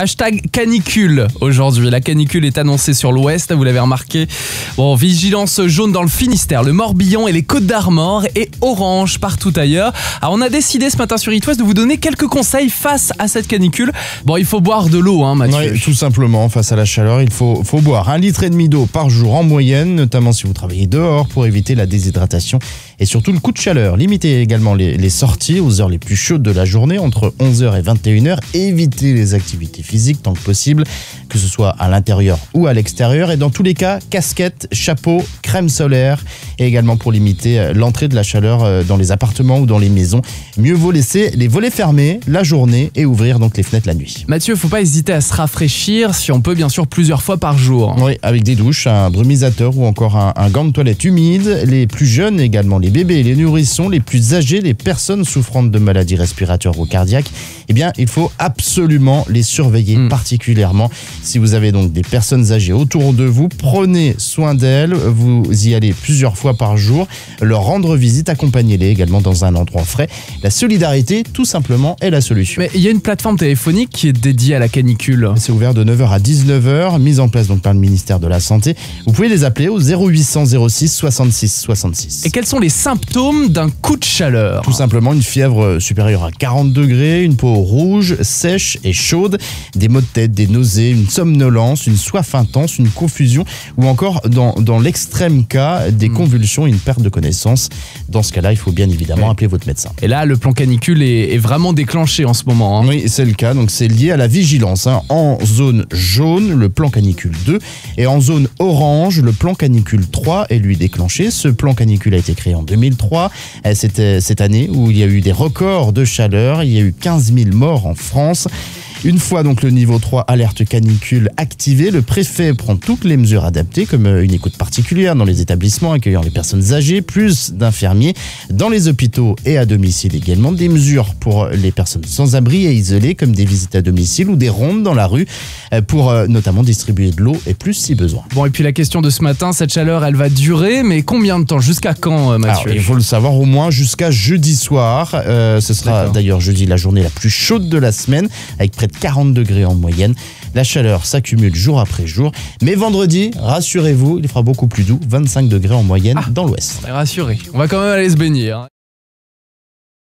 Hashtag canicule aujourd'hui. La canicule est annoncée sur l'ouest, vous l'avez remarqué. Bon, vigilance jaune dans le Finistère, le Morbihan et les Côtes d'Armor et orange partout ailleurs. Alors on a décidé ce matin sur It West de vous donner quelques conseils face à cette canicule. Bon, il faut boire de l'eau, Mathieu. Oui, tout simplement, face à la chaleur, il faut boire 1,5 litre d'eau par jour en moyenne, notamment si vous travaillez dehors pour éviter la déshydratation et surtout le coup de chaleur. Limitez également les sorties aux heures les plus chaudes de la journée, entre 11h et 21h. Évitez les activités physiques tant que possible, que ce soit à l'intérieur ou à l'extérieur. Et dans tous les cas, casquette, chapeau, crème solaire. Et également pour limiter l'entrée de la chaleur dans les appartements ou dans les maisons. Mieux vaut laisser les volets fermés la journée et ouvrir donc les fenêtres la nuit. Mathieu, faut pas hésiter à se rafraîchir si on peut, bien sûr, plusieurs fois par jour. Oui, avec des douches, un brumisateur ou encore un gant de toilette humide. Les plus jeunes également, les bébés, les nourrissons, les plus âgés, les personnes souffrant de maladies respiratoires ou cardiaques, eh bien, il faut absolument les surveiller particulièrement. Si vous avez donc des personnes âgées autour de vous, prenez soin d'elles. Vous y allez plusieurs fois par jour. Leur rendre visite, accompagnez-les également dans un endroit frais. La solidarité, tout simplement, est la solution. Mais il y a une plateforme téléphonique qui est dédiée à la canicule. C'est ouvert de 9h à 19h, mise en place donc par le ministère de la Santé. Vous pouvez les appeler au 0800 06 66 66. Et quels sont les symptômes d'un coup de chaleur? Tout simplement une fièvre supérieure à 40 degrés, une peau rouge, sèche et chaude, des maux de tête, des nausées, une somnolence, une soif intense, une confusion ou encore dans l'extrême cas des convulsions et une perte de connaissance. Dans ce cas-là, il faut bien évidemment appeler votre médecin. Et là, le plan canicule est vraiment déclenché en ce moment. Oui, c'est le cas. Donc c'est lié à la vigilance. En zone jaune, le plan canicule 2 et en zone orange, le plan canicule 3 est lui déclenché. Ce plan canicule a été créé en 2003. C'était cette année où il y a eu des records de chaleur. Il y a eu 15 000 morts en France. Une fois donc le niveau 3 alerte canicule activé, le préfet prend toutes les mesures adaptées comme une écoute particulière dans les établissements accueillant les personnes âgées, plus d'infirmiers dans les hôpitaux et à domicile également, des mesures pour les personnes sans abri et isolées comme des visites à domicile ou des rondes dans la rue pour notamment distribuer de l'eau et plus si besoin. Bon, et puis la question de ce matin, cette chaleur elle va durer, mais combien de temps? Jusqu'à quand, Mathieu? Alors, il faut le savoir, au moins jusqu'à jeudi soir. Ce sera d'ailleurs jeudi la journée la plus chaude de la semaine avec près de 40 degrés en moyenne. La chaleur s'accumule jour après jour. Mais vendredi, rassurez-vous, il fera beaucoup plus doux, 25 degrés en moyenne dans l'ouest. On est rassuré. On va quand même aller se baigner.